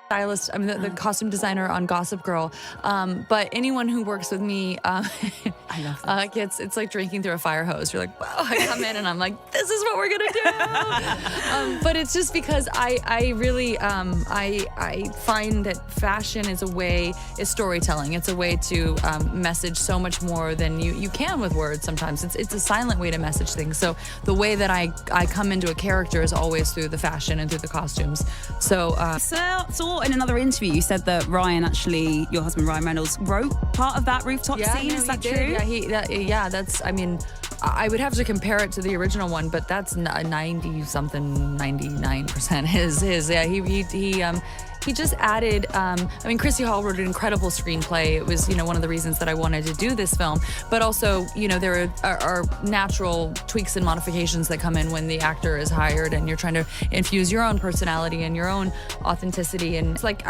stylist, I'm the costume designer on Gossip Girl. But anyone who works with me, I love this. it's like drinking through a fire hose. You're like, wow, I come in and I'm like, this is what we're gonna do. But it's just because I really, I find that fashion is storytelling. It's a way to message so much more than you can with words sometimes. It's a silent way to message things. So the way that I come into a character is always through the fashion and through the costumes. So, Saw in another interview you said that Ryan, actually, your husband Ryan Reynolds, wrote part of that rooftop scene. Is that true? Yeah, that's. I mean, I would have to compare it to the original one, but that's 99% his. Yeah, he just added. I mean, Chrissy Hall wrote an incredible screenplay. It was, one of the reasons that I wanted to do this film. But also, there are natural tweaks and modifications that come in when the actor is hired, and you're trying to infuse your own personality and your own authenticity. And it's like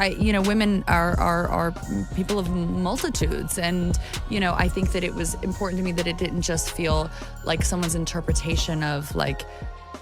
women are people of multitudes, and I think that it was important to me that it didn't just feel like someone's interpretation of like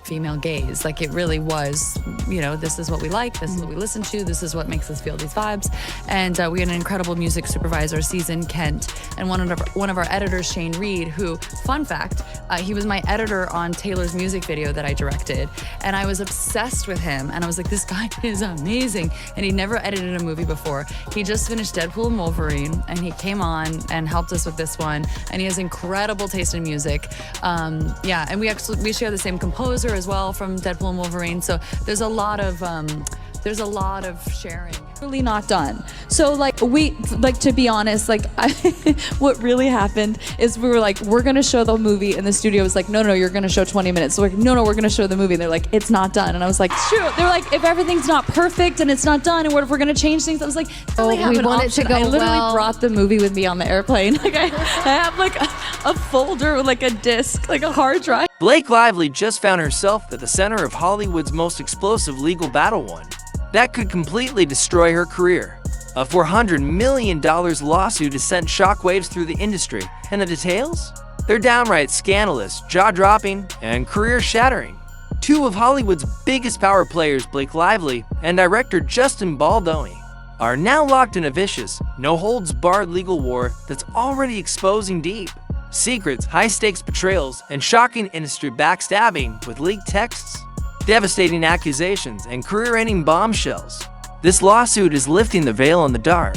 female gaze. Like, it really was, this is what we like, this is what we listen to, this is what makes us feel these vibes. And we had an incredible music supervisor, Season Kent, and one of our editors, Shane Reed, who, fun fact, he was my editor on Taylor's music video that I directed. And I was obsessed with him. And I was like, this guy is amazing. And he never edited a movie before. He just finished Deadpool and Wolverine, and he came on and helped us with this one. And he has incredible taste in music. And we share the same composer as well from Deadpool and Wolverine. So there's a lot of sharing. Really not done. So to be honest, what really happened is we were like, we're gonna show the movie, and the studio was like, no, you're gonna show 20 minutes. So we're like, no, we're gonna show the movie. And they're like, it's not done. And I was like, shoot. They're like, if everything's not perfect and it's not done, and what if we're gonna change things? I was like, we want it to go. I literally brought the movie with me on the airplane. Like I have like a folder with like a disc, like a hard drive. Blake Lively just found herself at the center of Hollywood's most explosive legal battle, one that could completely destroy her career. A $400 million lawsuit has sent shockwaves through the industry, and the details? They're downright scandalous, jaw-dropping, and career-shattering. Two of Hollywood's biggest power players, Blake Lively and director Justin Baldoni, are now locked in a vicious, no-holds-barred legal war that's already exposing deep secrets, high-stakes betrayals, and shocking industry backstabbing with leaked texts, devastating accusations, and career-ending bombshells. This lawsuit is lifting the veil on the dark,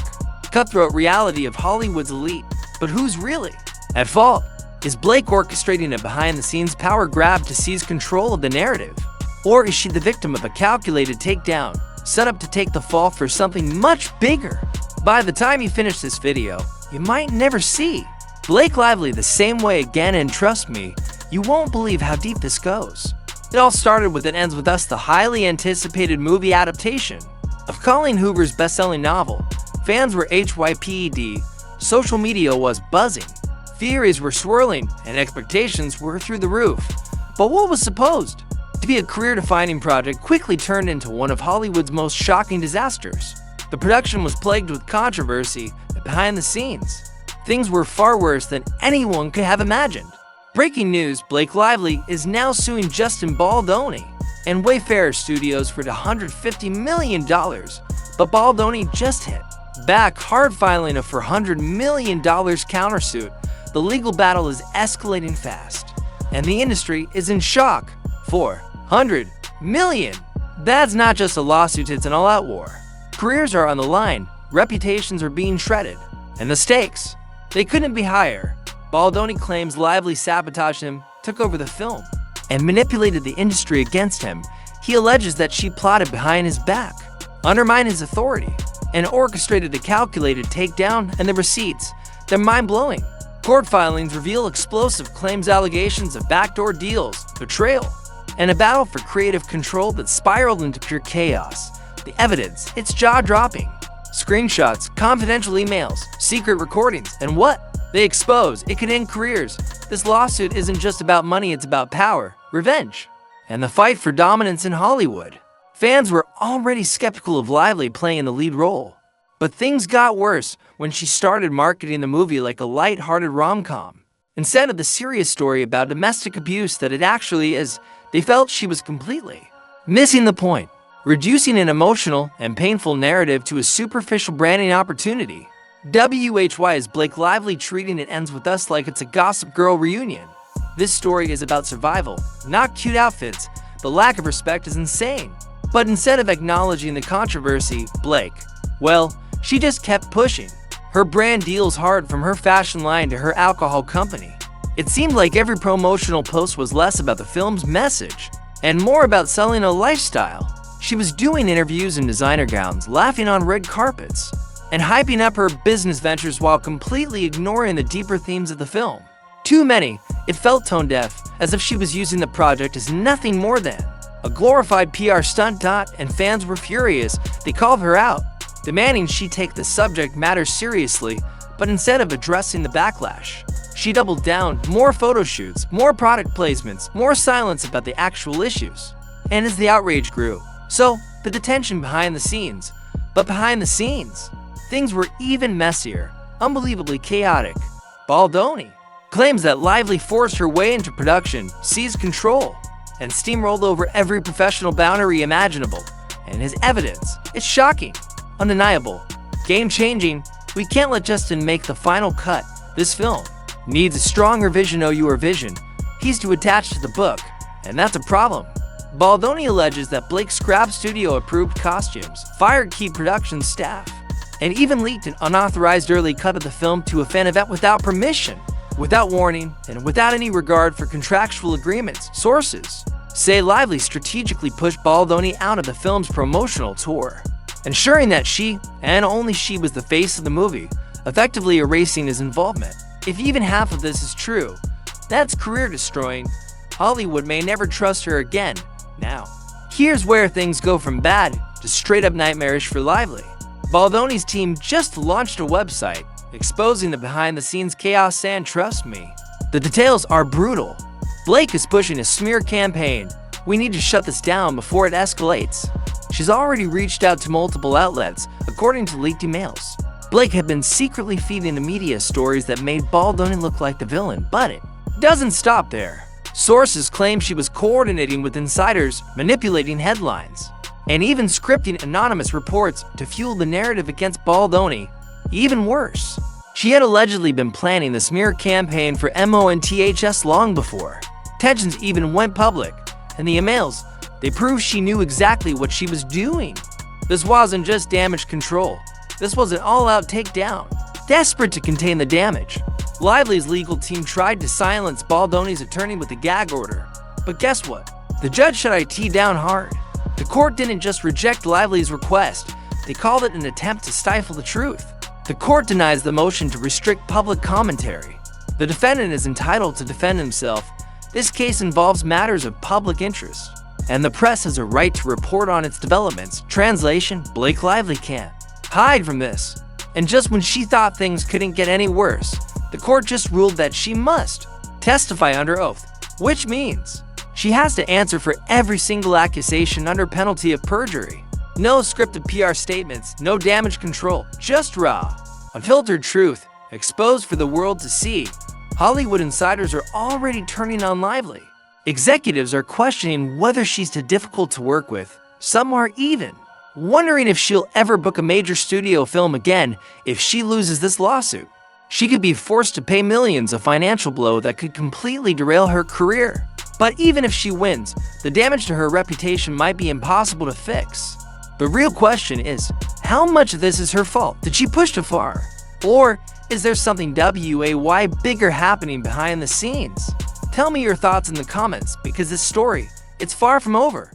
cutthroat reality of Hollywood's elite. But who's really at fault? Is Blake orchestrating a behind-the-scenes power grab to seize control of the narrative? Or is she the victim of a calculated takedown, set up to take the fall for something much bigger? By the time you finish this video, you might never see Blake Lively the same way again, and trust me, you won't believe how deep this goes. It all started with It Ends With Us, the highly anticipated movie adaptation of Colleen Hoover's best-selling novel. Fans were HYPED, social media was buzzing, theories were swirling, and expectations were through the roof. But what was supposed to be a career-defining project quickly turned into one of Hollywood's most shocking disasters. The production was plagued with controversy behind the scenes. Things were far worse than anyone could have imagined. Breaking news, Blake Lively is now suing Justin Baldoni and Wayfarer Studios for $150 million, but Baldoni just hit back, hard filing a $400 million countersuit. The legal battle is escalating fast, and the industry is in shock. $400 million! That's not just a lawsuit, it's an all-out war. Careers are on the line, reputations are being shredded, and the stakes, they couldn't be higher. Baldoni claims Lively sabotaged him, took over the film, and manipulated the industry against him. He alleges that she plotted behind his back, undermined his authority, and orchestrated the calculated takedown and the receipts. They're mind-blowing. Court filings reveal explosive claims, allegations of backdoor deals, betrayal, and a battle for creative control that spiraled into pure chaos. The evidence, it's jaw-dropping. Screenshots, confidential emails, secret recordings, and what they expose, it can end careers. This lawsuit isn't just about money, it's about power, revenge, and the fight for dominance in Hollywood. Fans were already skeptical of Lively playing the lead role, but things got worse when she started marketing the movie like a light-hearted rom-com, instead of the serious story about domestic abuse that it actually is. They felt she was completely missing the point. reducing an emotional and painful narrative to a superficial branding opportunity. WHY is Blake Lively treating It Ends With Us like it's a Gossip Girl reunion. This story is about survival, not cute outfits. The lack of respect is insane. But instead of acknowledging the controversy, Blake, well, she just kept pushing. Her brand deals hard from her fashion line to her alcohol company. It seemed like every promotional post was less about the film's message and more about selling a lifestyle. She was doing interviews in designer gowns, laughing on red carpets, and hyping up her business ventures while completely ignoring the deeper themes of the film. Too many, it felt tone deaf, as if she was using the project as nothing more than a glorified PR stunt. And fans were furious. They called her out, demanding she take the subject matter seriously, but instead of addressing the backlash, she doubled down. More photo shoots, more product placements, more silence about the actual issues. And as the outrage grew, so the tension behind the scenes. But behind the scenes, things were even messier, unbelievably chaotic. Baldoni claims that Lively forced her way into production, seized control, and steamrolled over every professional boundary imaginable. And his evidence is shocking, undeniable, game-changing. We can't let Justin make the final cut. This film needs a stronger vision. Your vision. He's to attach to the book, and that's a problem. Baldoni alleges that Blake scrapped studio-approved costumes, fired key production staff, and even leaked an unauthorized early cut of the film to a fan event without permission, without warning, and without any regard for contractual agreements. Sources say Lively strategically pushed Baldoni out of the film's promotional tour, ensuring that she, and only she, was the face of the movie, effectively erasing his involvement. If even half of this is true, that's career-destroying. Hollywood may never trust her again. Now, here's where things go from bad to straight-up nightmarish for Lively. Baldoni's team just launched a website exposing the behind-the-scenes chaos, and trust me, the details are brutal. Blake is pushing a smear campaign. We need to shut this down before it escalates. She's already reached out to multiple outlets, according to leaked emails. Blake had been secretly feeding the media stories that made Baldoni look like the villain, but it doesn't stop there. Sources claim she was coordinating with insiders, manipulating headlines, and even scripting anonymous reports to fuel the narrative against Baldoni. Even worse, she had allegedly been planning the smear campaign for MONTHS long before tensions even went public, and the emails, they proved she knew exactly what she was doing. This wasn't just damage control. This was an all-out takedown. Desperate to contain the damage, Lively's legal team tried to silence Baldoni's attorney with a gag order. But guess what? The judge shut IT down hard. The court didn't just reject Lively's request, they called it an attempt to stifle the truth. The court denies the motion to restrict public commentary. The defendant is entitled to defend himself. This case involves matters of public interest, and the press has a right to report on its developments. Translation: Blake Lively can't hide from this. And just when she thought things couldn't get any worse, the court just ruled that she must testify under oath, which means she has to answer for every single accusation under penalty of perjury. No scripted PR statements, no damage control, just raw, unfiltered truth, exposed for the world to see. Hollywood insiders are already turning on Lively. Executives are questioning whether she's too difficult to work with. Some are even wondering if she'll ever book a major studio film again if she loses this lawsuit. She could be forced to pay millions, a financial blow that could completely derail her career. But even if she wins, the damage to her reputation might be impossible to fix. The real question is, how much of this is her fault? Did she push too far? Or is there something way bigger happening behind the scenes? Tell me your thoughts in the comments, because this story, it's far from over.